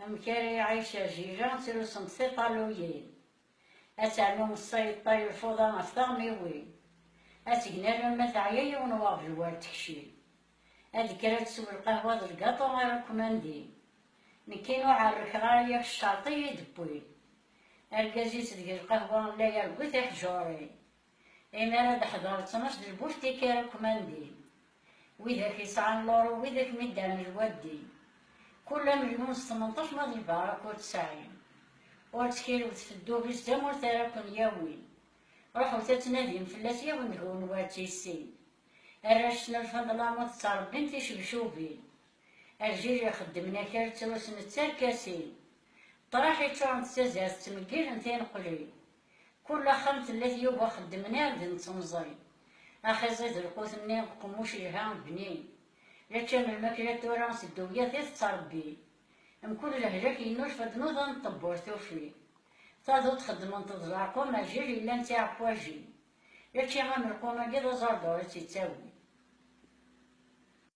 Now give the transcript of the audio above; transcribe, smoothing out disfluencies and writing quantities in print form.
أمكاري عايشة جيجان تلوسن ثيطالويين أتعلم السيطة الفوضى مفتغميوين أتقنال المثعيي ونواف الوالد تكشي أذكرت تسوي القهوة ذا القاطو غير كوماندي نكينو عارك غاية الشاطي يدبوي القازيت ديال القهوة لا يرقوث حجوري إما راد حضرت نص البوفتي كيرا كوماندي وإذاك يسعى اللورو وإذاك ميدان الودي كل مليون 18 ماضي البارك وتسعين وتكيلو تفدو بيستام ورثاراكن ياوين روحو تتنادين فلاس ياون دهون واتيسين الراشنا الفضلة متربين تيشبشوبين الجيل يخدمنا كارت وسن التركاسين طراحي تشعن تسازات تمكير نتين قليل كل خمت التي يوبا خدمنا ذن تنظري أخي زيد القوت مني قموش الهام بنين لا كان الماكلة تورانس الدوية تتربي مكل لهجة كينوش فدنوضا نطبور توفي تاضو تخدم تضرعكم الجيل إلا نتاع بواجي لا كي غامركم كذا زردورة تتاوي